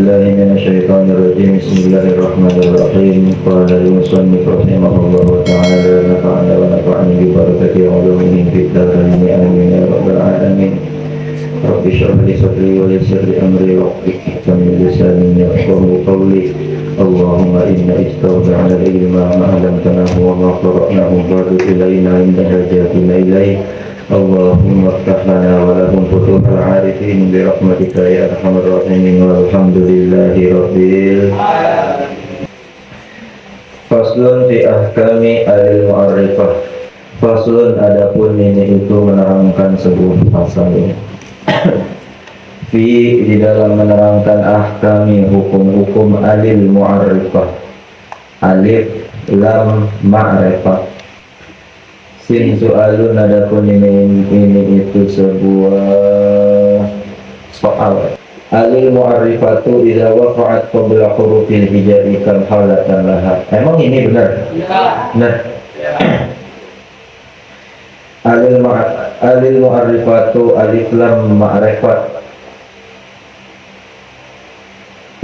بالله من الشيطان الرجيم بسم الله الرحمن الرحيم قال المصنف رحمه الله تعالى نفعنا ونفعني ببركة علومه في الدارين آمين يا رب العالمين رب اشرح لي صدري ويسر لي أمري واحلل من لساني يفقهوا قولي اللهم إنا استودعنا العلم ما علمتناه وما قرأناه بعد إلينا عند حاجاتنا إليه اللهم افتح لنا ولهم فتوح العارفين برحمتك يا ارحم الراحمين والحمد لله رب العالمين. Faslun fi ahkami al-mu'arrifah. Faslun adapun ini itu menerangkan sebuah pasal fi di dalam menerangkan ahkami hukum-hukum alil mu'arrifah. Alif lam ma'rifah. Sin soalun adapun ini itu sebuah soal. Alil mu'arrifatu idza waqa'at qabla hurufil hijai kan halatan laha. Emang ini benar? Ya. Benar. Ya. Alil mu'arrifatu alif lam ma'rifat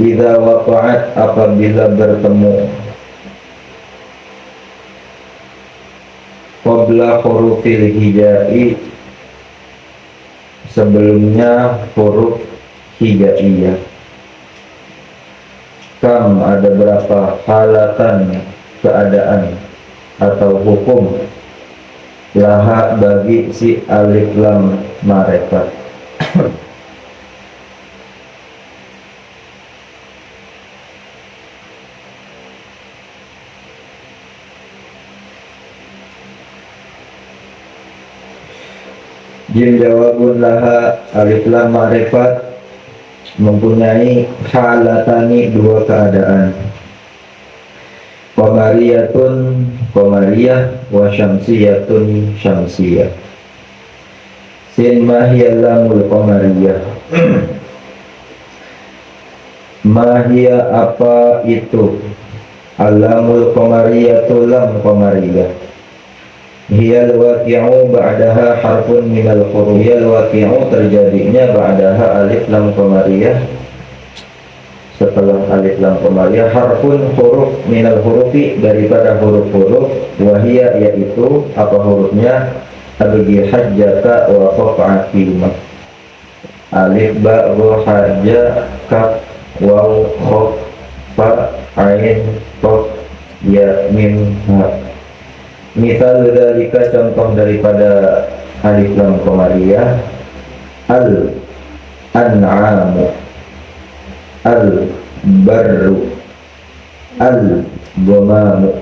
idza waqa'at apabila bertemu qabla hurufil hijai sebelumnya huruf hijaiyah. Kam ada berapa halatan keadaan atau hukum laha bagi si alif lam ma'rifat. Jim jawabun laha alif lam ma'rifat mempunyai halatani dua keadaan. Qamariyatun qamariyah wa syamsiyatun syamsiyah. Sin mahiyal lamul qamariyah. Mahiyya apa itu alamul qamariyatu lam qamariyah. Hiyal waqi'u ba'daha harfun minal huruf. Hiyal waqi'u terjadinya ba'daha alif lam qamariyah. Setelah alif lam qamariyah harfun huruf minal hurufi daripada huruf-huruf. Wahia yaitu apa hurufnya? Abgi hajjaka wa khaf'atimah. Alif ba ra hajja kaf waw khaf fa ain qaf ya mim ha. Misal dalika contoh daripada alif lam qamariyah al-an'amu al-barru al-gomamu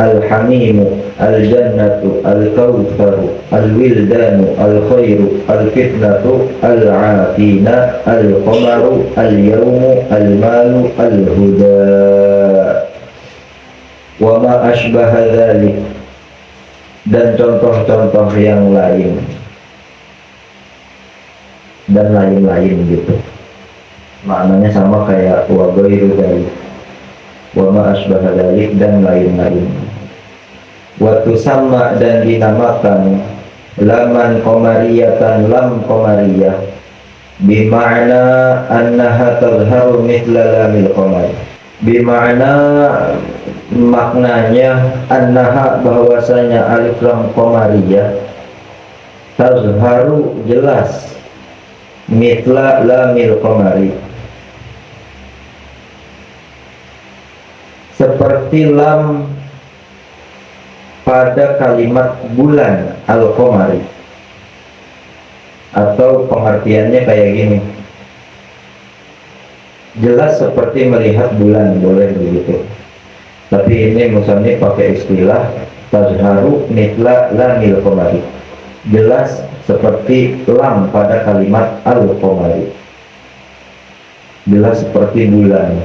al-hamimu al-jannatu al-kawtharu al-wildanu al-khairu al-fitnatu al-afina al-qamaru al-yawmu al-malu al-huda wa ma asbaha dzalik dan contoh-contoh yang lain dan lain-lain gitu. Maknanya sama kayak wa ghairu dzalik. Wa ma asbaha dzalik dan lain-lain. Wa tusamma dan dinamakan laman qamariyatan lam qamariyah bima'na annaha tadhharu mithla lamil qamar. Bima'na maknanya annaha bahwasanya alif lam qamariyah tazharu jelas mithla lamil qamari seperti lam pada kalimat bulan al-qamari. Atau pengertiannya kayak gini, jelas seperti melihat bulan, boleh begitu. Tapi ini musannif pakai istilah tazharu mithla lamil qamari, jelas seperti lam pada kalimat al-qamari, jelas seperti bulan.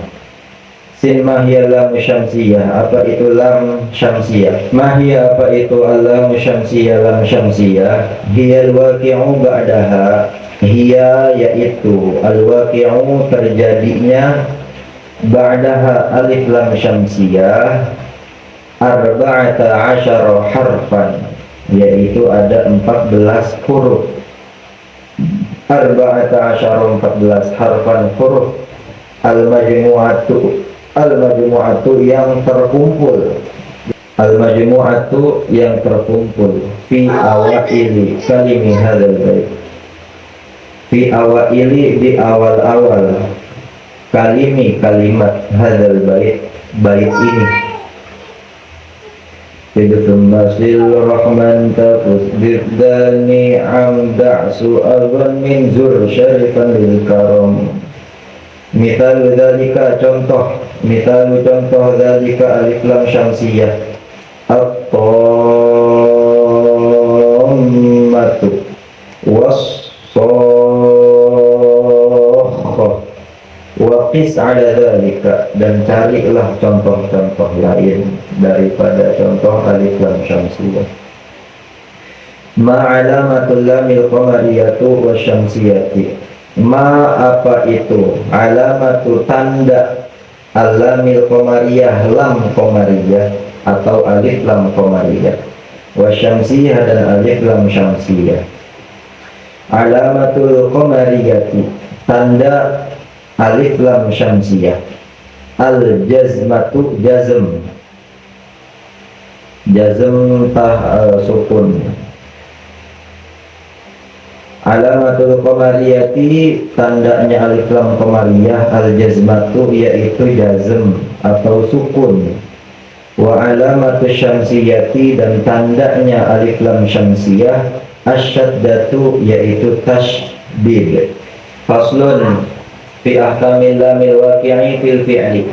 Sin mahiyya lam syamsiyah, apa itu lam syamsiyah? Mahiyya apa itu lam syamsiyah? Lam syamsiyah hiyal waqi'u ba'daha, hiya yaitu al-waqi'u terjadinya ba'daha alif lam syamsiyah arba'ata asyara harfan, yaitu ada 14 huruf. Arba'ata asyara 14 harfan huruf Al-majmu'atu, al-majmu'atu yang terkumpul, al-majmu'atu yang terkumpul fi awaili kalimi hadzal bait, fi awaili di awal-awal kalimi kalimat hadzal bait, bait ini. Thumma sil rahman tafus birdani amda su'aban min zur syarifan lil karam. Misal dzalika, contoh, misal contoh dzalika alif lam syamsiyah, at-tammatu was-sakhah. Waqis ala dzalika, dan carilah contoh-contoh lain daripada contoh alif lam syamsiyah. Ma alamatul lamil qamariyatu wasyamsiyati, ma apa itu alamatu tanda alamil qamariyah, lam qamariyah atau alif lam qamariyah, wasyamsiyah dan alif lam syamsiyah. Alamatul qamariyati, tanda alif lam syamsiyah, al jazmatu, jazm, jazm sukun. Alamatul qamariyati, tandanya alif lam qamariyah, al jazmatu yaitu jazm atau sukun. Wa alamatu syamsiyati, dan tandanya alif lam syamsiyah, asyaddatu yaitu tasydid. Faslun fi ahkamil lamil waqi'i fil fi'li.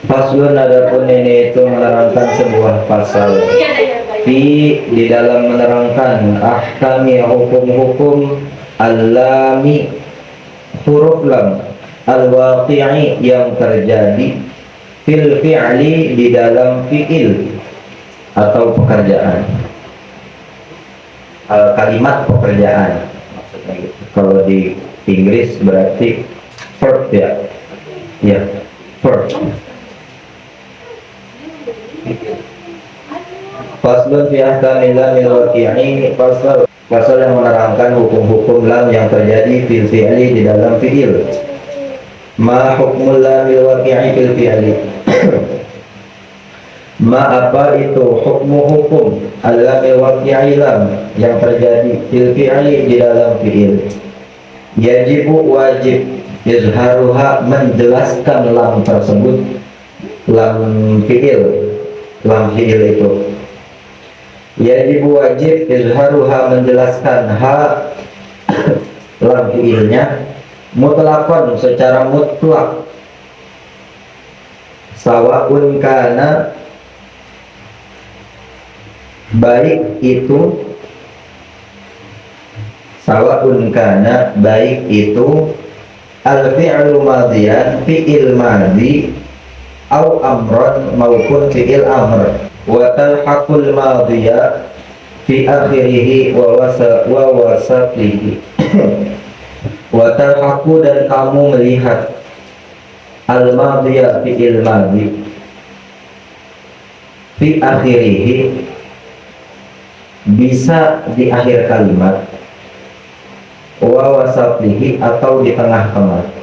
Faslun, adapun ini itu menerangkan sebuah pasal di dalam menerangkan ahkami, hukum-hukum al-lami, huruf lam, al-waqi'i yang terjadi, fil fi'li di dalam fi'il atau pekerjaan, kalimat pekerjaan maksudnya gitu. Kalau di Inggris berarti verb ya, ya verb. Faslun fi ahkamil lamil waqi'i, pasal yang menerangkan hukum-hukum lam yang terjadi fil fi'li di dalam fi'il. Ma hukmul lamil waqi'i fil fi'li. Ma apa itu hukum al-lamil waqi'i, lam yang terjadi fil fi'li di dalam fi'il. Yajibu, wajib, izharuha, menjelaskan lam tersebut, lam fi'il, lam fi'il itu. Yajibu, wajib, izharuha, menjelaskan ha lam fi'ilnya, mutlaqan, secara mutlak, sawa'un kana, baik itu, sawa'un kana, baik itu, al-fi'lu madiyan, fi'il madi, au amran, maupun fi'il amr. Wa talhaqul madiya fi akhirihi wa wasatihi. Wa talhaqu, dan kamu melihat al-madiya, fi'il madi, fi akhirihi, bisa di akhir kalimat, wa wasatihi, atau di tengah-tengah.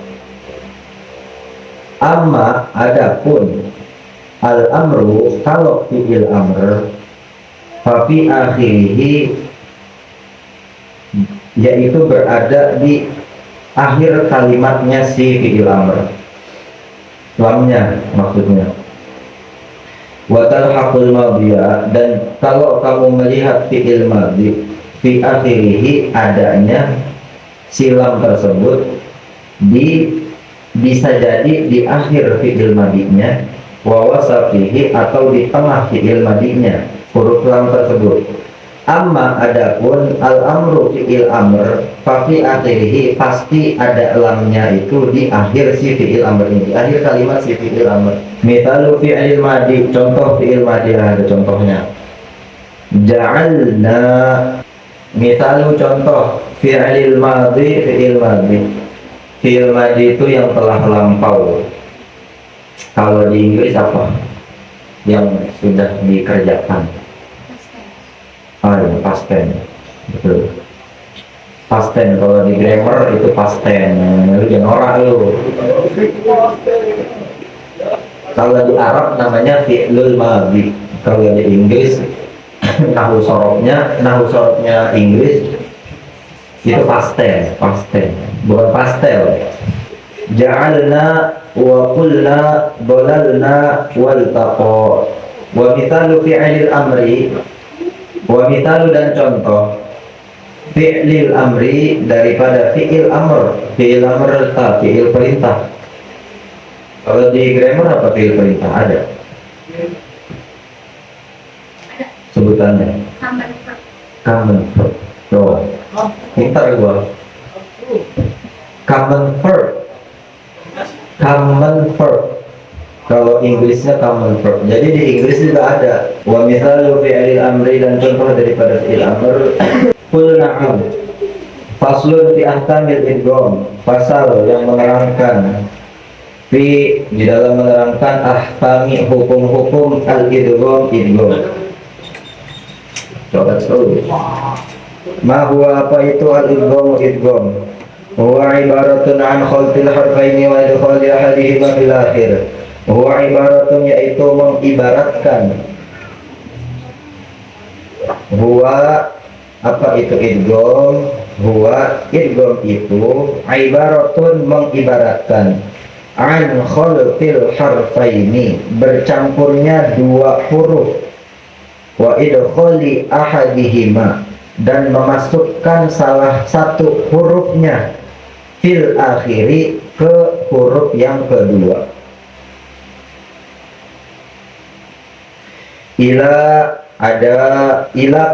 Amma, adapun al-amru, kalau fi'il amr, fa fi akhirihi, yaitu berada di akhir kalimatnya si fi'il amr, lamnya maksudnya. Wa talhaqul madhiya, dan kalau kamu melihat fi'il madhi, fi akhirihi, adanya silam tersebut bisa jadi di akhir fi'il madinya, wa wasatihi, atau di tengah fi'il madinya, huruf lam tersebut. Amma, adapun al-amru fi'il amr, fa fi akhirihi, pasti ada lamnya itu di akhir si fi'il amr ini, di akhir kalimat si fi'il amr. Mithalu fi'il madi, contoh fi'il madi, ada contohnya. Ja'alna, mithalu contoh fi'il madi, fi'il madi. Fi'il madi itu yang telah lampau. Kalau di Inggris apa? Yang sudah dikerjakan. Ah, past tense. Betul. past tense. Kalau di grammar itu past tense. Lu jangan norak lu. Kalau di Arab namanya fi'lul madhi. Kalau di Inggris nahu sorobnya Inggris itu past tense, bukan pastel. Ja'alna wa qulna dalalna wal taqa. Wa mithalu fi'lil amri, wa mithalu dan contoh fi'lil amri daripada fi'il amr. Fi'il amr fi'il perintah. Kalau di grammar apa fi'il perintah? Ada sebutannya. Common verb. Tuh, pintar gua. Common verb. Kalau Inggrisnya common verb. Jadi di Inggris juga ada. Wa mithalu fi'il amri dan contoh daripada fi'il amr. Qul na'am. Faslun fi ahkamil idgham. Pasal yang menerangkan di dalam menerangkan ahkami hukum-hukum al-idgham. Coba dulu. Ma huwa apa itu al-idgham? Huwa ibaratun an khaltil harfaini wa idkhali ahadihima fil akhir. Huwa ibaratun yaitu mengibaratkan. Huwa apa itu idgham? Huwa idgham itu ibaratun mengibaratkan an khaltil harfaini bercampurnya dua huruf wa idkhali ahadihima dan memasukkan salah satu hurufnya fil akhiri ke huruf yang kedua.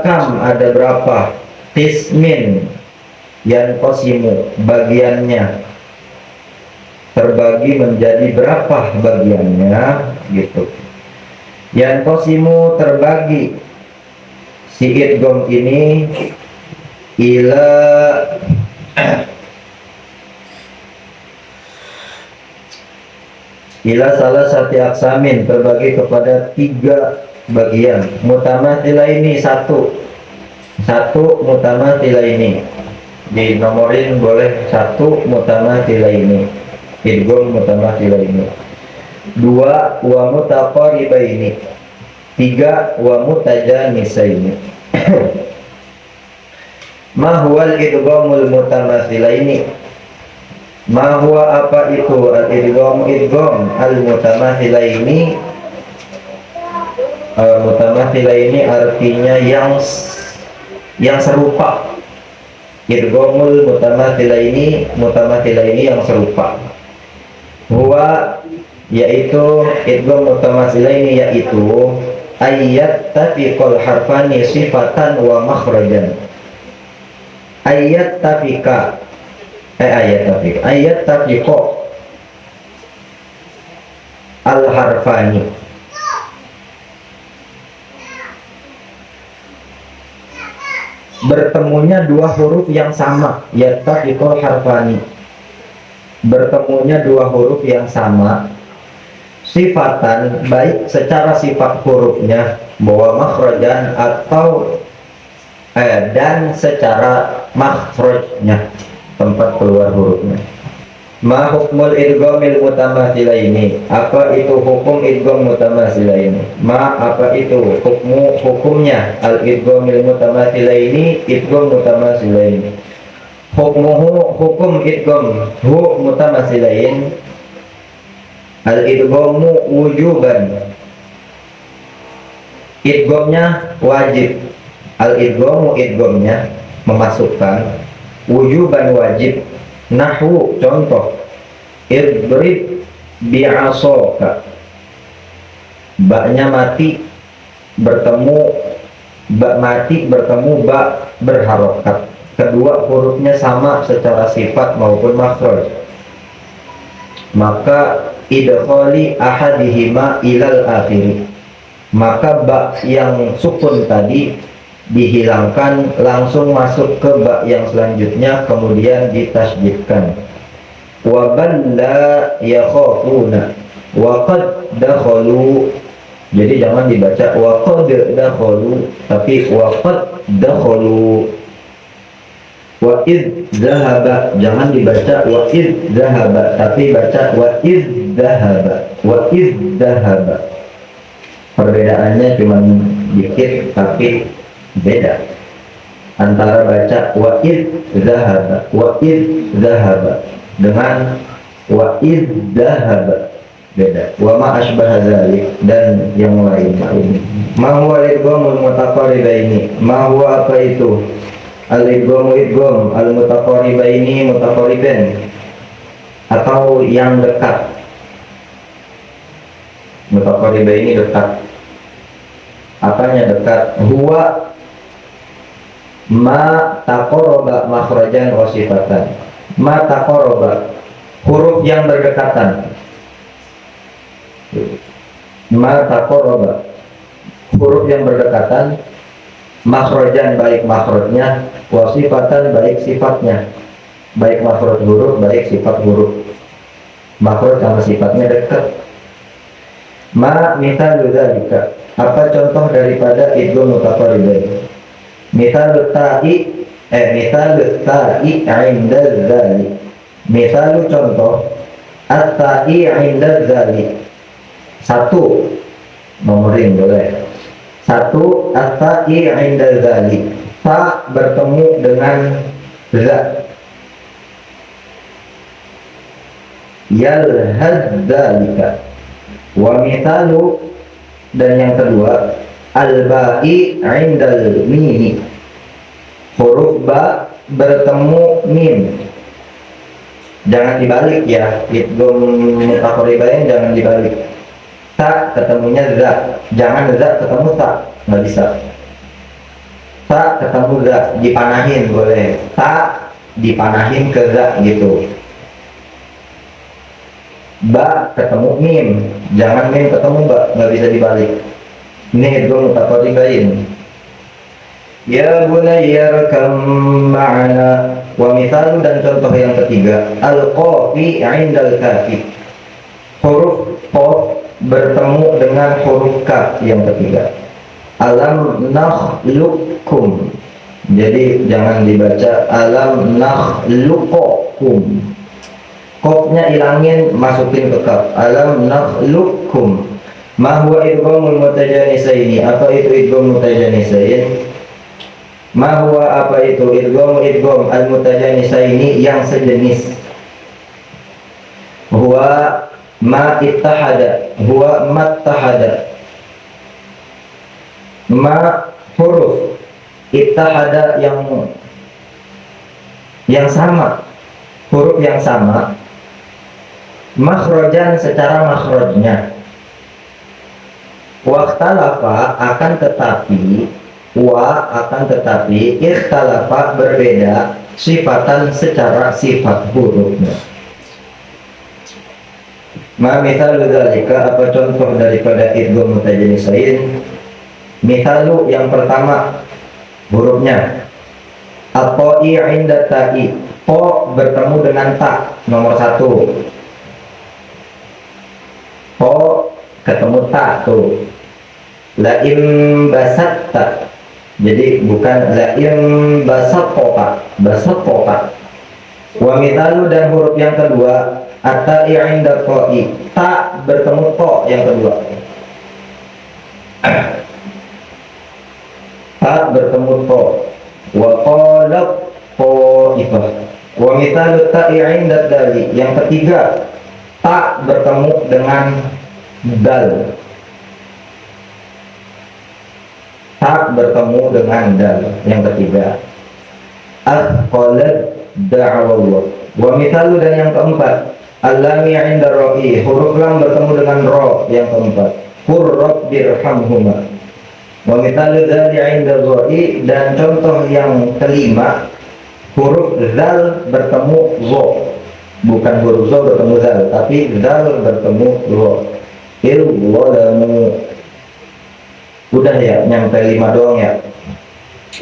Kam ada berapa? Qismin yanqasimu bagiannya terbagi menjadi berapa bagiannya gitu. Yanqasimu terbagi si idgham ini ila salah satu aksamin terbagi kepada 3 bagian. Mutamathilaini satu mutamathilaini dinomorin boleh 1 mutamathilaini idgham mutamathilaini 2 wa mutaqaribaini 3 wa mutajanisaini. Ma huwal idghamul mutamathilaini. Ma huwa apa itu al-idgham al-mutamathilaini. Mutamathilaini artinya yang serupa. Idghamul mutamathilaini yang serupa. Huwa yaitu idgham mutamathilaini yaitu ayat tafiqal harfani sifatan wa makhrajan. Ayat tafiqa al harfani bertemunya 2 huruf yang sama. Yattafiqal harfani bertemunya 2 huruf yang sama sifatan baik secara sifat hurufnya bahwa makhrajan atau dan secara makhrajnya tempat keluar hurufnya. Ma hukmul idghamil mutamathilaini. Apa itu hukum idgham mutamathilaini? Ma apa itu hukumnya al idghamil mutamathilaini idgham mutamathilaini. Hukmuhu hukum idgham mutamathilain al idghamu wujuban. Idghamnya wajib. Al idghamu idghamnya memasukkan, wujuban wajib. Nahwu contoh idrib bi'asaka. Baknya mati bertemu ba mati bertemu ba berharokat. Kedua hurufnya sama secara sifat maupun makhraj. Maka idkhali ahadihima ilal akhiri. Maka ba yang sukun tadi dihilangkan langsung masuk ke ba yang selanjutnya kemudian ditasydidkan. Wa balla yakhafuna wa qad dakhalu. Jadi jangan dibaca wa qad dakhalu tapi wa qad dakhalu. Wa id zahaba, jangan dibaca wa id zahaba, tapi baca wa id zahaba. Wa id zahaba. Perbedaannya cuma dikit tapi beda antara baca wa id zahaba, wa id zahaba dengan wa id zahaba, beda. Wa ma asbaha dzalik, dan yang lain. Ma huwa al-idghamul mutaqaribaini, ma huwa apa itu al-idghamu idgham al-mutaqaribaini, mutaqariban atau yang dekat. Mutaqaribaini dekat. Apanya dekat? Huwa ma taqarraba makhrajan wa sifatan. Ma taqarraba, huruf yang berdekatan. Ma taqarraba, huruf yang berdekatan, makhrajan baik makhrajnya, wa sifatan baik sifatnya. Baik makhraj huruf, baik sifat huruf. Makhraj sama sifatnya dekat. Ma mithalu dzalika, apa contoh daripada idgham mutaqaribain? Mithalu ta'i mithalu ta'i 'inda dzalik. Mithalu contoh at-ta'i 'inda dzalik. Satu, nomorin boleh. Satu, at-ta'i 'inda dzalik. Ta bertemu dengan za. Yalhad dzalika. Wa mithalu, dan yang kedua al-ba'i 'indal mimi. Huruf ba bertemu mim. Jangan dibalik ya. Idgham mutaqaribain jangan dibalik. Ta ketemunya za, jangan za ketemu ta, nggak bisa. Ta ketemu za, dipanahin boleh. Ta dipanahin ke za gitu. Ba ketemu mim, jangan mim ketemu ba, nggak bisa dibalik. Ini idgham mutaqaribain. Ya bunayya rakam ma'ana. Wa mithalu, dan contoh yang ketiga al-qafi 'indal kafi. Huruf qaf bertemu dengan huruf kaf yang ketiga. Alam nakhluqukum, jadi jangan dibaca alam nakhluqukum. Qafnya ilangin, masukin ke kaf. Alam nakhluqukum. Ma huwa idghamul mutajanisaini, apa itu idgham mutajanisain? Ma huwa, apa itu idgham al-mutajanisaini, yang sejenis. Huwa ma ittahada, huwa mattahada. Ma huruf, ittahada yang sama, huruf yang sama. Makhrajan secara makhrajnya. Wakhtalafa akan tetapi, wa akan tetapi, ikhtalafa berbeda, sifatan secara sifat hurufnya. Ma mithalu dzalika, apa contoh daripada idgham mutajanisain? Mithalu yang pertama hurufnya at-ta'i 'inda ta'i. Po bertemu dengan ta, nomor satu. Po ketemu ta tuh. La im basatta, jadi bukan la im basatta, basatta. Wa mithalu, dan huruf yang kedua at-ta'i 'inda ta'i. Ta bertemu to yang kedua. Ta bertemu to. Wa qalat ta'ifah. Wa mithalu ta'i 'inda dali, yang ketiga ta bertemu dengan dal. Ta bertemu dengan dal yang ketiga. Athqalat da'wallah. Wa mithalu, dan yang keempat al-lami 'inda ra'i, huruf lam bertemu dengan ra yang keempat. Qur rabbirhamhuma. Wa mithalu dzali 'inda ra'i, dan contoh yang kelima huruf zal bertemu zo. Bukan huruf zo bertemu zal, tapi zal bertemu zo. Il-walamu. Udah ya, nyampe 5 doang ya.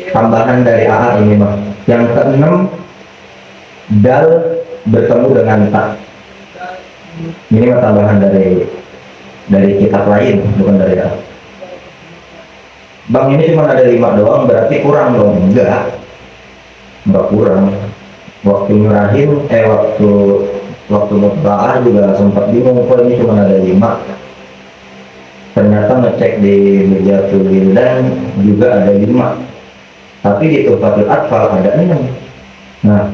Tambahan dari AA ini mah. Yang keenam dal bertemu dengan ta. Ini mah tambahan dari kitab lain, bukan dari AA. Bang, ini cuma ada 5 doang, berarti kurang dong? Enggak. nggak kurang. Waktu nyerahin waktu mutlaah juga sempat bingung, kok ini cuma ada 5. Ternyata ngecek di Bugiatul Wildan juga ada 5, tapi di Tuhfatul Atfal ada 6. Nah,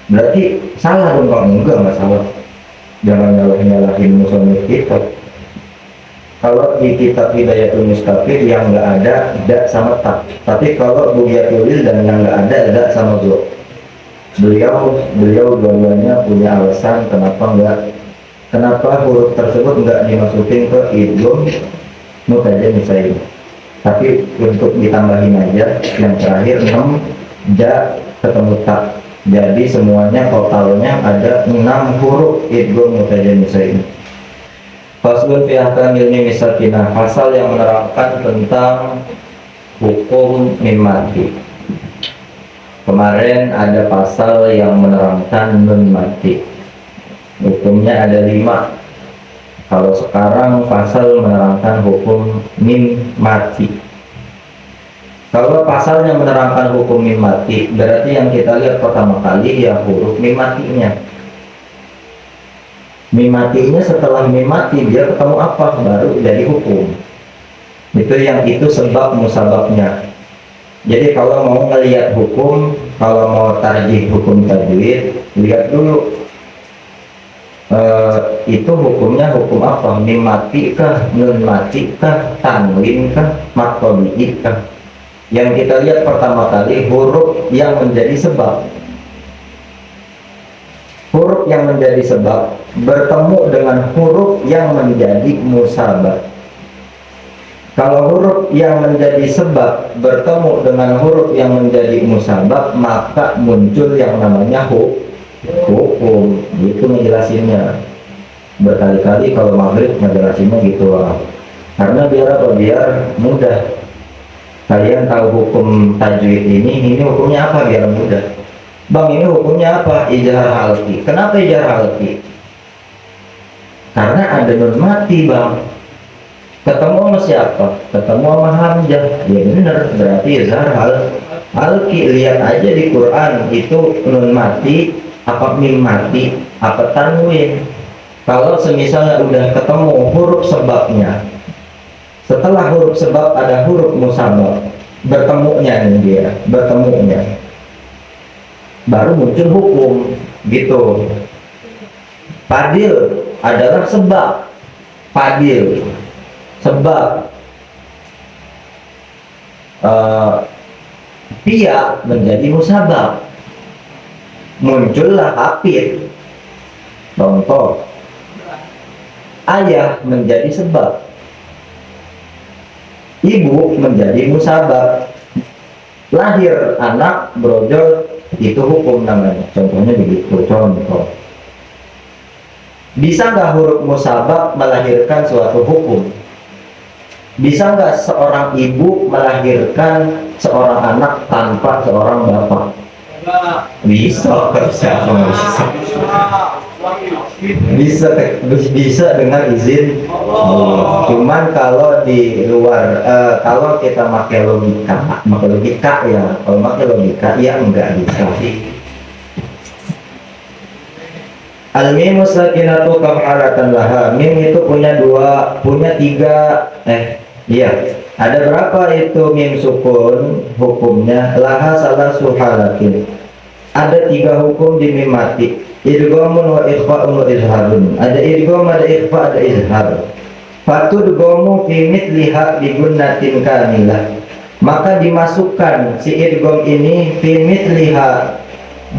berarti salah dong Bang? Enggak salah. Jangan nyalahin musonif kitab. Kalau di kitab Hidayatul Mustafid yang nggak ada da sama tak, tapi kalau Bugiatul Wildan yang nggak ada da sama zo. Beliau dua-duanya punya alasan kenapa huruf tersebut nggak dimasukin ke idgham mutajannisyain, tapi untuk ditambahin aja yang terakhir 6 ja ketemu tak, jadi semuanya totalnya ada 6 huruf idgham mutajannisyain. Faslun fi ahkamil mim sakinah, pasal yang menerangkan tentang hukum mim mati. Kemarin ada pasal yang menerangkan nun mati, hukumnya ada 5. Kalau sekarang pasal menerangkan hukum mim mati. Kalau pasal yang menerangkan hukum mim mati, berarti yang kita lihat pertama kali ya huruf mim matinya. Mim matinya, setelah mim mati dia ketemu apa? Baru jadi hukum. Itu sebab musababnya. Jadi kalau mau ngelihat hukum, kalau mau tarjih hukum tajwid, lihat dulu itu hukumnya hukum apa? Mim mati kah, nun mati kah, tanwin kah, maqtabi kah? Yang kita lihat pertama kali huruf yang menjadi sebab. Huruf yang menjadi sebab bertemu dengan huruf yang menjadi musabab. Kalau huruf yang menjadi sebab bertemu dengan huruf yang menjadi musabab, maka muncul yang namanya hukum. Itu ngejelasinnya. Berkali-kali kalau maghrib ngejelasinnya gitu lah. Karena biar mudah. Kalian tahu hukum tajwid ini hukumnya apa biar mudah. Bang, ini hukumnya apa? Ijhar halqi. Kenapa ijhar halqi? Karena ada nun mati, Bang. Ketemu sama siapa? Ketemu sama hamzah. Ya benar, berarti izhar halqi. Lihat aja di Quran itu nun mati, apa mim mati, apa tanwin. Kalau semisalnya udah ketemu huruf sebabnya, setelah huruf sebab ada huruf musabab, bertemunya baru muncul hukum gitu. Padil adalah sebab. Pia menjadi musabab, muncullah hafid. Contoh, ayah menjadi sebab, ibu menjadi musabab, lahir anak brojol itu hukum namanya. Contohnya begitu. Contoh, bisa nggak huruf musabab melahirkan suatu hukum? Bisa nggak seorang ibu melahirkan seorang anak tanpa seorang bapak? Bisa. Bisa dengan izin. Cuman kalau di luar, kalau kita pakai logika ya, kalau pakai logika ya enggak bisa. Al-mim sakinatu kamhalatan laha. Mim itu punya tiga. Ada berapa itu mim sukun hukumnya? Laha salah suhalatin. Ada 3 hukum di mim mati. Idghamun wa ikhfa'un wa izharun. Ada idgham, ada ikhfa, ada izhar. Fatudghamu fi mithliha bi gunnatin kamilah. Maka dimasukkan si idgham ini fi mithliha,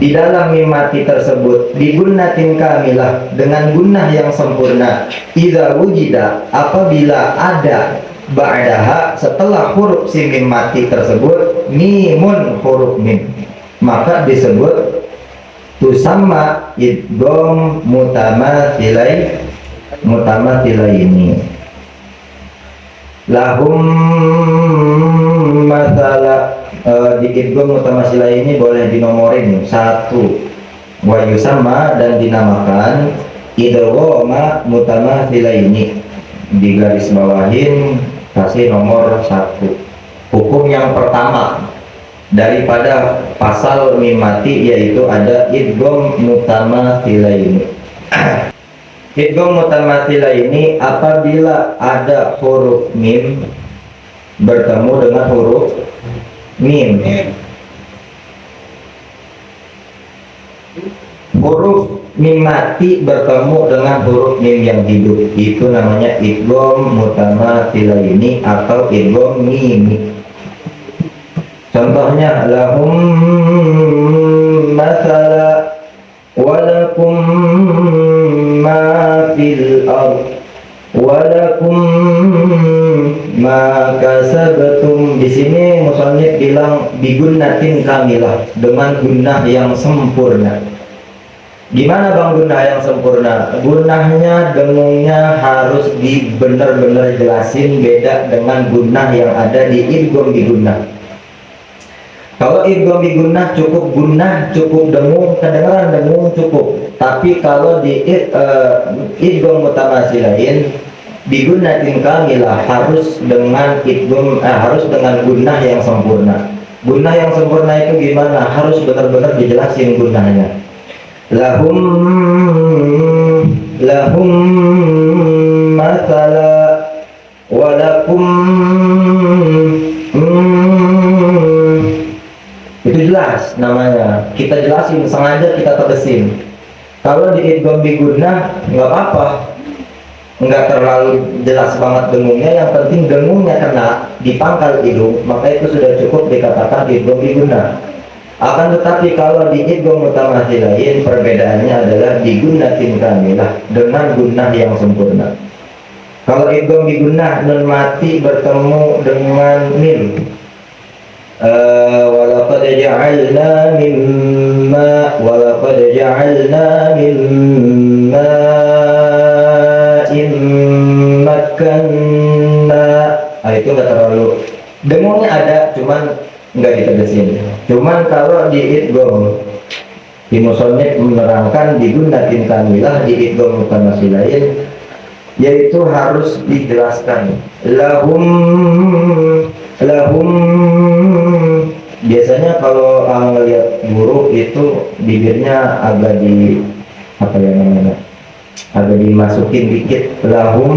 di dalam mim mati tersebut, bi gunnatin kamilah, dengan gunnah yang sempurna. Idza wujida, apabila ada ba'daha, setelah huruf si mim mati tersebut, mimun, huruf mim, maka disebut tusamma idgham mutamathilaini. Lahum mathala. Di idgham mutamathilaini boleh dinomorin 1. Wa yusamma, dan dinamakan idgham mutamathilaini, di garis bawahin kasih nomor 1. Hukum yang pertama, daripada pasal mim mati, yaitu ada idgham mutamathilaini. Idgham mutamathilaini apabila ada huruf mim bertemu dengan huruf mim. Huruf mim mati bertemu dengan huruf mim yang hidup, itu namanya idgham mutamathilaini atau idgham mimi. Contohnya lahum mathala walakum ma fil ard walakum ma kasabtum. Di sini musannif bilang bigunnatin kamilah, dengan gunnah yang sempurna. Gimana bang gunnah yang sempurna? Gunnahnya, dengungnya harus benar-benar jelasin, beda dengan gunnah yang ada di idgham bi gunnah. Kalau idgham bi gunnah cukup gunnah, cukup dengung, kedengaran dengung cukup. Tapi kalau di idgham mutamathilain bi gunnatin kamilah harus dengan idgham harus dengan gunnah yang sempurna. Gunnah yang sempurna itu gimana? Harus benar-benar dijelasin gunnahnya. Lahum mathala walakum, itu jelas namanya, kita jelasin, sengaja kita tegesin. Kalau di idgham bi gunnah nggak apa-apa, nggak terlalu jelas banget dengungnya, yang penting dengungnya kena di pangkal hidung, maka itu sudah cukup dikatakan idgham bi gunnah. Akan tetapi kalau di idgham mutamathilain perbedaannya adalah bi gunnatin kamilah, dengan gunnah yang sempurna. Kalau idgham bi gunnah nun mati bertemu dengan mim, walaqad ja'alna mimma immakkanna. Itu nggak terlalu, dengungnya ada cuman nggak ditegesin. Cuman kalau di idgham, di musannif menerangkan di gunnatin kamilah di idgham mutamathilain, yaitu harus dijelaskan lahum. Biasanya kalau ngelihat guru itu bibirnya agak agak dimasukin dikit, lahum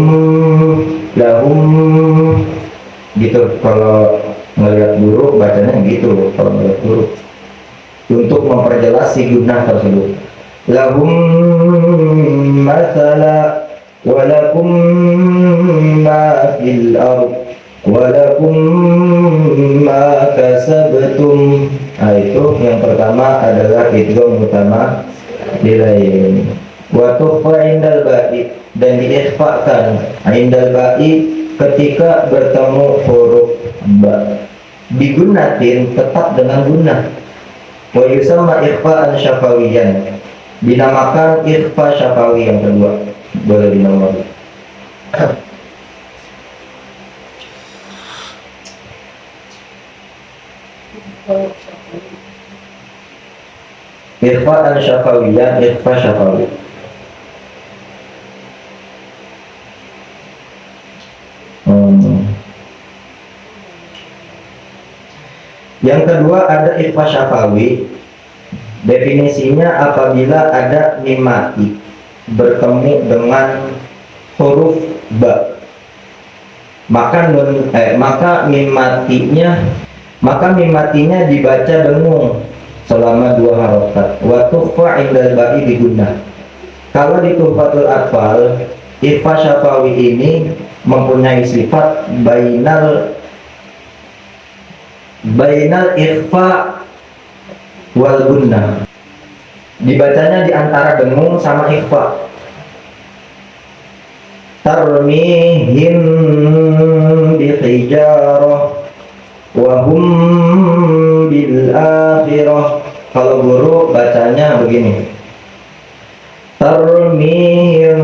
gitu. Kalau ngelihat guru bacanya gitu, kalau ngelihat guru, untuk memperjelas si gunnah tersebut. Lahum mathala walakum ma fil ard walakum ma kasabtum. Itu yang pertama adalah idgham mutamathilain. Wa tukhfa indal ba'i, dan diikhfakan indal ba'i ketika bertemu huruf ba. Bigunnatin tetap dengan gunnah. Wa yusamma ikhfa'an syafawiyan, dinamakan ikhfa syafawi yang kedua, boleh dinamakan. Ikhfa'an syafawiyan, ikhfa syafawi. Yang kedua ada ikhfa syafawi. Definisinya apabila ada mim mati bertemu dengan huruf ba, maka mim matinya dibaca dengung selama 2 harokat. Wa tukhfa indal ba'i bi gunnah. Kalau di Tuhfatul Atfal, ikhfa syafawi ini mempunyai sifat bainal ikhfa wal gunnah. Dibacanya di antara dengung sama ikhfa. Tarmihim bi hijarah wa hum bil akhirah. Kalau guru bacanya begini, tarmihim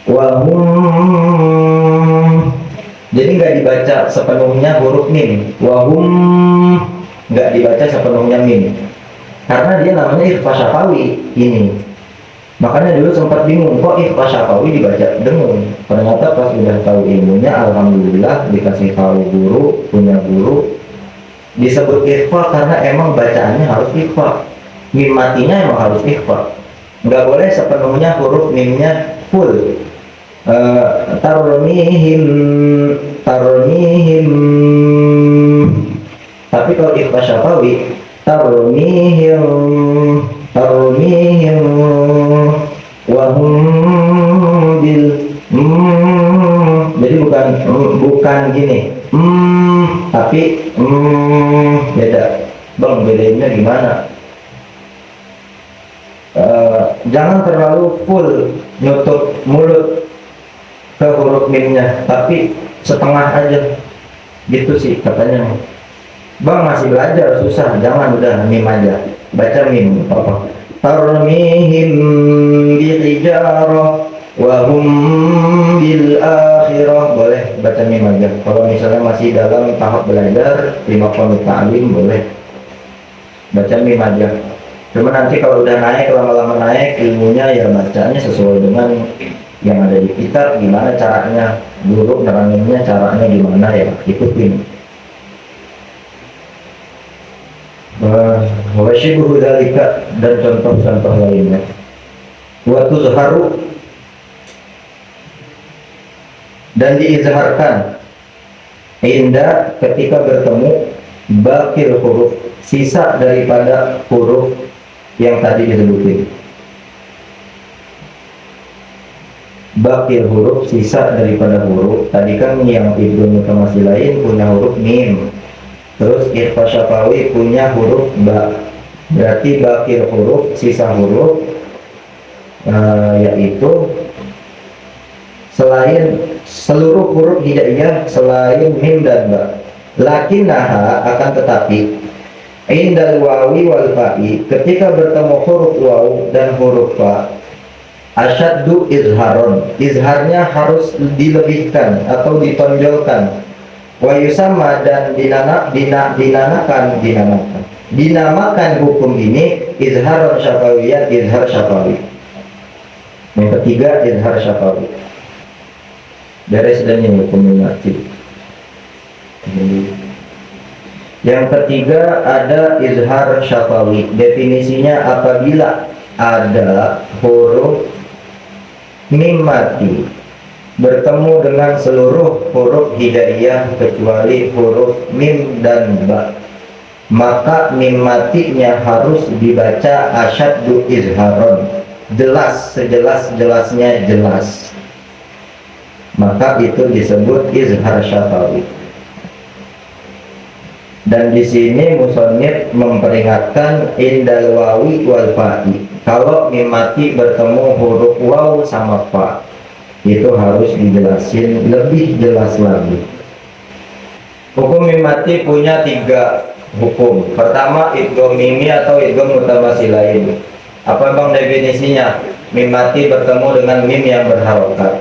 wa hum. Jadi nggak dibaca sepenuhnya huruf mim, wahum nggak dibaca sepenuhnya mim, karena dia namanya ikhfa syafawi ini. Makanya dulu sempat bingung, kok ikhfa syafawi dibaca dengung. Ternyata pas udah tahu ilmunya, alhamdulillah dikasih tahu guru, punya guru, disebut ikhfa karena emang bacaannya harus ikhfa. Mim matinya emang harus ikhfa. Nggak boleh sepenuhnya huruf mimnya full. Tarmihim, tarmihim. Tapi kalau ikhfa syafawi, tarmihim, tarmihim, wahum bil. Jadi bukan gini, tapi beda. Bang, bedanya gimana? Jangan terlalu full nutup mulut ke huruf mimnya, tapi setengah aja gitu sih katanya. Bang, masih belajar susah, jangan, udah mim aja, baca mim apa. Tarmihim bihijarah wa hum bil akhirah, boleh baca mim aja. Kalau misalnya masih dalam tahap belajar 5 pondok ta'lim, boleh baca mim aja. Cuma nanti kalau udah naik, lama-lama naik ilmunya, ya bacanya sesuai dengan yang ada di kitab. Gimana caranya, guru neranginnya caranya gimana, ya ikutin. Wasyibuhu dzalika, dan contoh-contoh lainnya. Wa tuzharu, dan diizharkan inda, ketika bertemu bakil huruf, sisa daripada huruf yang tadi disebutin. Bakil huruf, sisa daripada huruf tadi kan yang idgham mutamathilain punya huruf mim, terus ikhfa syafawi punya huruf ba. Berarti bakil huruf, sisa huruf, yaitu selain seluruh huruf hijaiyah selain mim dan ba. Lakinnaha, akan tetapi, indal wawi wal fa'i, ketika bertemu huruf waw dan huruf fa, asyaddu izharon, izharnya harus dilebihkan atau ditonjolkan. Wa yusamma, dan dinamakan hukum ini izharon syafawiyat, izhar syafawi. Yang ketiga, izhar syafawi. Beres dan yang hukum mati. Yang ketiga ada izhar syafawi. Definisinya, apabila ada huruf mim mati bertemu dengan seluruh huruf hijaiyah kecuali huruf mim dan ba, maka mim matinya harus dibaca asyaddu izharon, jelas, sejelas-jelasnya jelas, maka itu disebut izhar syafawi. Dan di sini musannif memperingatkan indal wawi wal fa'i, kalau mim mati bertemu huruf waw sama fa, itu harus dijelasin lebih jelas lagi. Hukum mim mati punya 3 hukum. Pertama, idgham mimi atau idgham mutamathilain. Apa bang definisinya? Mim mati bertemu dengan mim yang berharokat,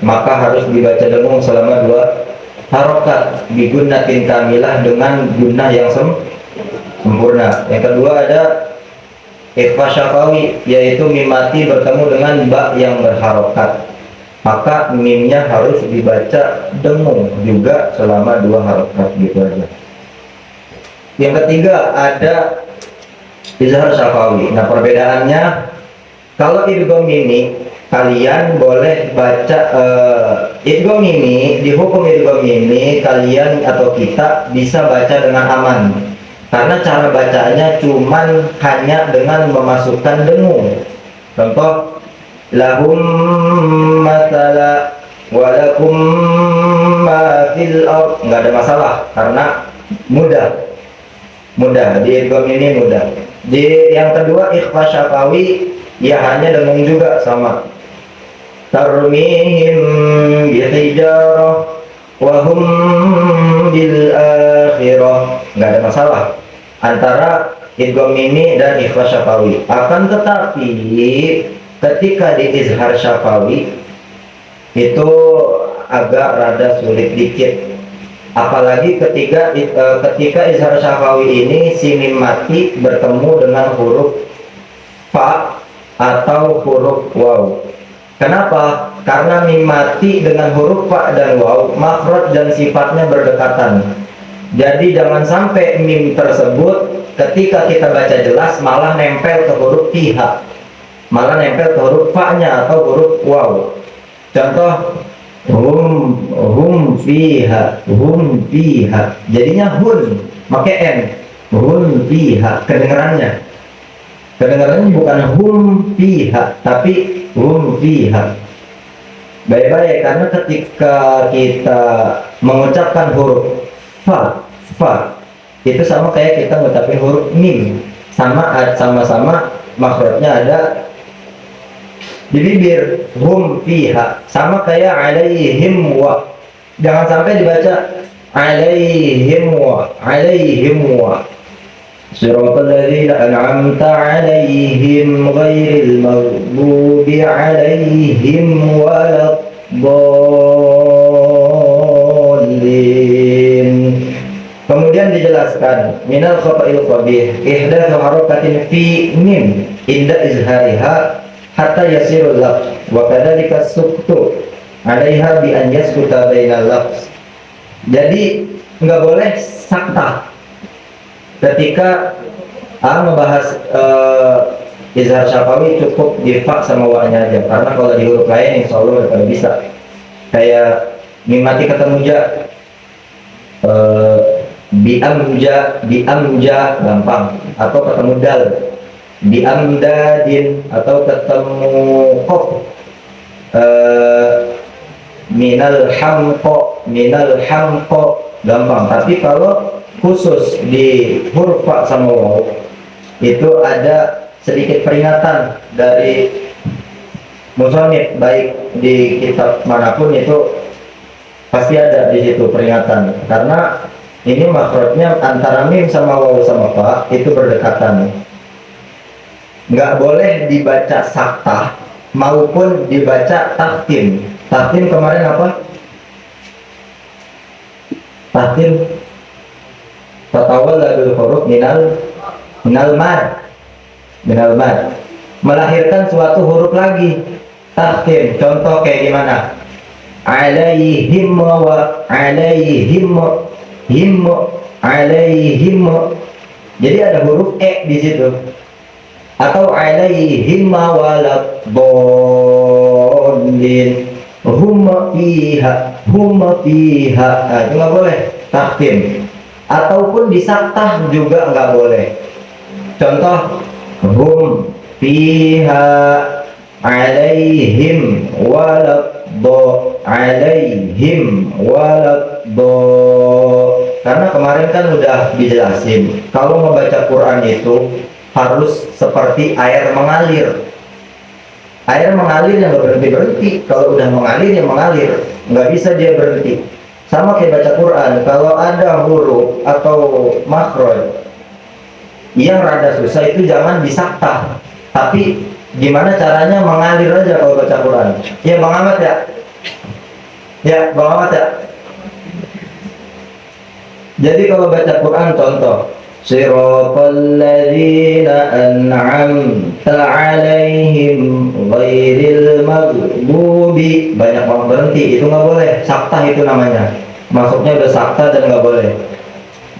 maka harus dibaca dengung selama 2 harokat, bigunatin kamilah, dengan gunnah yang sempurna. Yang kedua ada ikhfa syafawi, yaitu mim mati bertemu dengan ba yang berharokat, maka mimnya harus dibaca dengung juga selama 2 harokat, gitu aja. Yang ketiga ada izhar syafawi. Nah, perbedaannya, kalau idgham mimi kalian boleh baca idgham mimi, di hukum idgham mimi kalian atau kita bisa baca dengan aman, karena cara bacanya cuman hanya dengan memasukkan dengung. Contoh, lahum matala walakum ma fil ard, nggak ada masalah karena mudah di idgham ini mudah. Di yang kedua ikhfa syafawi, ya hanya dengung juga sama. Tarmihim bihijarah wa hum bil akhirah, nggak ada masalah antara idgham mimi dan ikhfa syafawi. Akan tetapi ketika di izhar syafawi itu agak rada sulit dikit, apalagi ketika izhar syafawi ini si mim mati bertemu dengan huruf fa atau huruf waw. Kenapa? Karena mim mati dengan huruf fa dan waw, makhraj dan sifatnya berdekatan. Jadi jangan sampai mim tersebut ketika kita baca jelas malah nempel ke huruf fiha, malah nempel ke huruf fa-nya atau huruf waw. Contoh, hum fiha, jadinya hun pakai n, hun fiha. Kedengarannya bukan hum fiha tapi hum fiha. Baik-baik, karena ketika kita mengucapkan huruf fa itu sama kayak kita mengucapkan huruf mim, sama-sama makhrajnya ada di bibir. Hum fiha sama kayak alaihim wa, jangan sampai dibaca alaihim wa. Siratal ladzina an'amta alaihim ghairil maghdubi alaihim waladdallin. Kemudian dijelaskan minal khata'il qabih ihdatsu harakatin fi mim inda izhariha hatta yasirul lafz wa kadzalika suktu 'alaiha bi an yaskuta bainal lafz. Jadi nggak boleh saktah ketika membahas izhar syafawi, cukup di fa sama wa-nya aja, karena kalau di huruf lain insya Allah udah bisa. Kayak mim mati ketemu ja, biamja gampang, atau ketemu dal biamdadin, atau ketemu qaf minal hamqo gampang. Tapi kalau khusus di huruf fa sama waw itu ada sedikit peringatan dari musannif, baik di kitab manapun itu pasti ada di situ peringatan, karena ini makhrajnya antara mim sama waw sama fa itu berdekatan. Nggak boleh dibaca saktah maupun dibaca tahtim. Tahtim kemarin apa? Tahtim tatawalla bil huruf minal mad, melahirkan suatu huruf lagi. Tahtim contoh kayak gimana? Alaihim wa alaihim. Jadi ada huruf e di situ. Atau alaihim waladdallin. Hum fiha. Nah, itu nggak boleh tahkim. Ataupun disaktah juga nggak boleh. Contoh, hum fiha alaihim waladdo. Karena kemarin kan udah dijelasin, kalau membaca Quran itu harus seperti air mengalir. Air mengalir yang nggak berhenti. Kalau udah mengalir ya mengalir, nggak bisa dia berhenti. Sama kayak baca Quran, kalau ada huruf atau makhraj yang rada susah itu jangan disaktah, tapi gimana caranya mengalir aja kalau baca Quran. Ya Bang Ahmad ya? Ya Bang Ahmad ya? Jadi kalau baca Quran contoh, Siratal ladzina an'amta 'alaihim ghairil maghdubi, banyak orang berhenti, itu nggak boleh. Saktah itu namanya, masuknya udah saktah dan nggak boleh.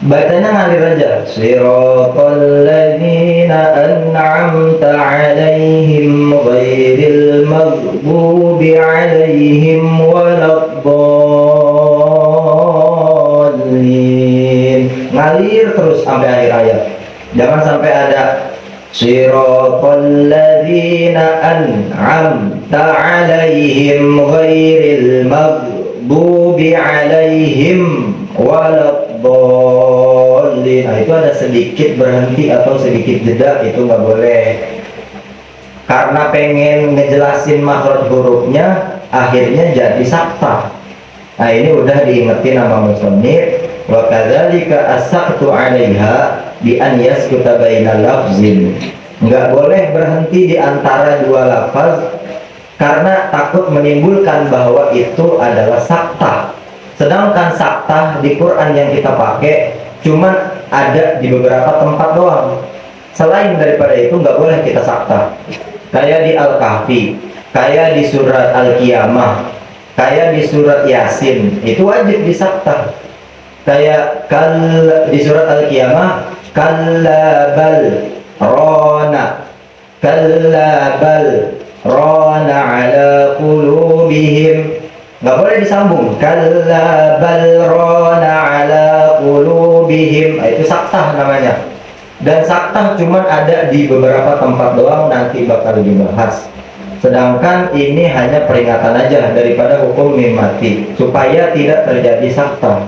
Bacanya ngalir aja. Siratal ladzina an'amta 'alaihim ghairil maghdubi 'alaihim waladdallin. Ngalir terus sampai akhir ayat. Jangan sampai ada Siratal ladzina an'amta 'alaihim ghairil maghdubi 'alaihim waladdallin. Nah, itu ada sedikit berhenti atau sedikit jeda, itu nggak boleh. Karena pengen ngejelasin makhraj hurufnya, akhirnya jadi saktah. Nah, ini udah diingetin sama musannif. Wa kadzalika as-saktu 'alaiha bi an yaskuta bainal lafzin. Nggak boleh berhenti di antara dua lafaz karena takut menimbulkan bahwa itu adalah saktah. Sedangkan saktah di Quran yang kita pakai cuman ada di beberapa tempat doang. Selain daripada itu nggak boleh kita saktah. kayak di Al-Kahfi, kayak di surat Al-Qiyamah, kayak di surat Yasin, itu wajib disakta. Kayak di surat Al-Qiyamah, kalla bal rana, kalla bal rana ala qulubihim, nggak boleh disambung, kalla bal rana ala qulubihim. Itu saktah namanya. Dan saktah cuman ada di beberapa tempat doang, nanti bakal dibahas. Sedangkan ini hanya peringatan aja daripada hukum mim mati, supaya tidak terjadi saktah.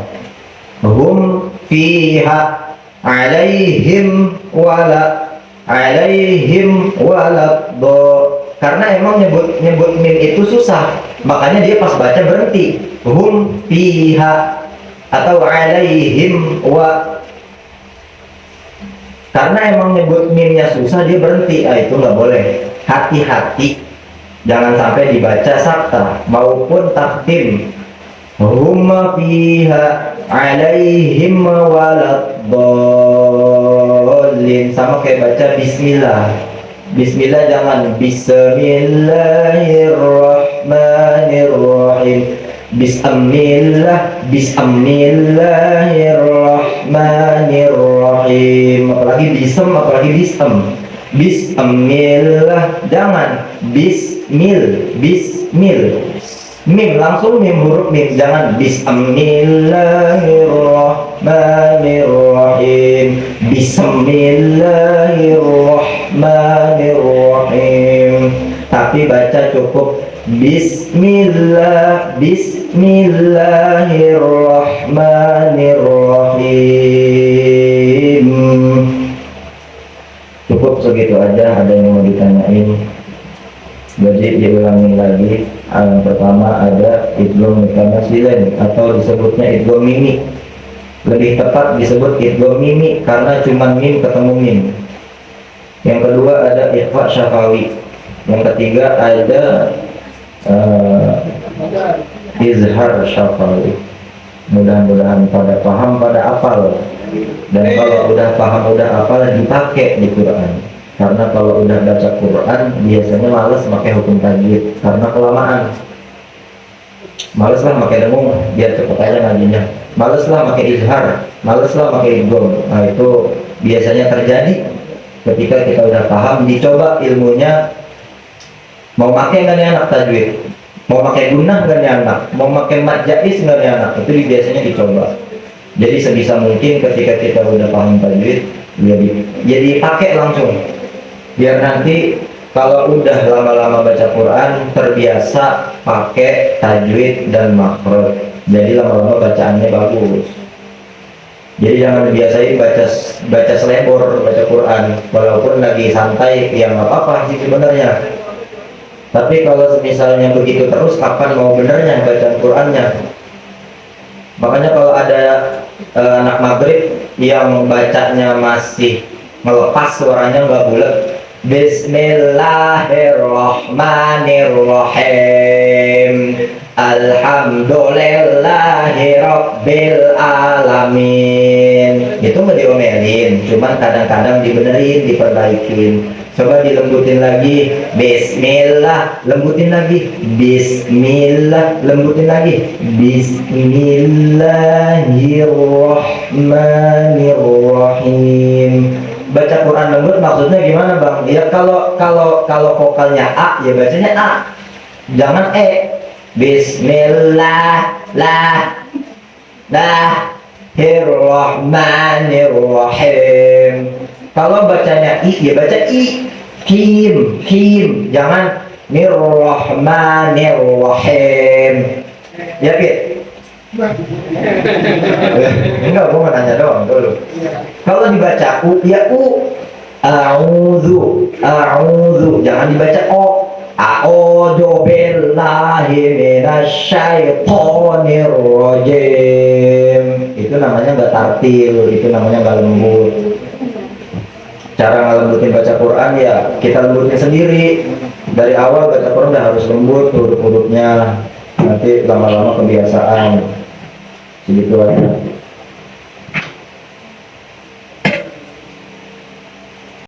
Hum fiha alaihim wala do. Karena emang nyebut mim itu susah, makanya dia pas baca berhenti. Hum fiha atau alaihim wa. Karena emang nyebut mimnya susah, dia berhenti. Itu nggak boleh. Hati-hati, jangan sampai dibaca sakta maupun takdim. Hum fiha alaihim waladdallin, sama kayak baca bismillah. Bismillah jangan bismillahirrahmanirrahim. Bismillahirrahmanirrahim. Apalagi bismillah, jangan bismil. Mim langsung mim, huruf mim, jangan bismillahirrahmanirrahim. Bismillahirrahmanirrahim. Tapi baca cukup bismillahirrahmanirrahim. Cukup segitu aja. Ada yang mau ditanyain? Jadi diulangin lagi. Yang pertama ada idgham mutamatsilin atau disebutnya idgham mimi. Lebih tepat disebut idgham mimi karena cuma mim ketemu mim. Yang kedua ada ikhfa syafawi. Yang ketiga ada izhar syafawi. Mudah-mudahan pada paham, pada hafal. Dan kalau udah paham, udah hafal, dipakai di Quran. Karena kalau udah baca Quran biasanya males pakai hukum tajwid karena kelamaan. Males lah pakai dengung biar cepet aja ngajinya. Males lah pakai izhar, males lah pakai idgham. Nah itu biasanya terjadi ketika kita udah paham. Dicoba ilmunya, mau pakai nggak nih anak tajwid, mau pakai gunnah nggak nih anak, mau pakai mad jaiz nggak nih anak, itu biasanya dicoba. Jadi sebisa mungkin ketika kita udah paham tajwid, jadi pakai langsung. Biar nanti kalau udah lama-lama baca Quran terbiasa pakai tajwid dan makhraj. Jadi lama-lama bacaannya bagus. Jadi jangan dibiasain baca selebor baca Quran. Walaupun lagi santai ya nggak apa-apa sih sebenarnya. Tapi kalau misalnya begitu terus, kapan mau benernya bacaan Qurannya? Makanya kalau ada anak maghrib yang bacanya masih melepas, suaranya nggak bulat, Bismillahirrahmanirrahim. Alhamdulillahirabbil alamin. Itu nggak diomelin, cuman kadang-kadang dibenerin, diperbaikin. Coba dilembutin lagi. Bismillah, lembutin lagi. Bismillah, lembutin lagi. Bismillahirrahmanirrahim. Baca Quran lembut maksudnya gimana bang? Ya kalau vokalnya A ya bacanya A, jangan E. Bismillahirrahmanirrahim. Kalau bacanya I ya baca I. Kim, jangan mirrahmanirrahim. Ya Pit? Enggak, gue mau nanya doang dulu. Kalau dibaca U ya U. A'udzu, jangan dibaca O. A'udzu billahi minasyaitonir rajim. Itu namanya nggak tartil, itu namanya nggak lembut. Cara ngelembutin baca Quran ya kita lembutin sendiri. Dari awal baca Quran udah harus lembut huruf-hurufnya. Nanti lama-lama kebiasaan. Segitu aja.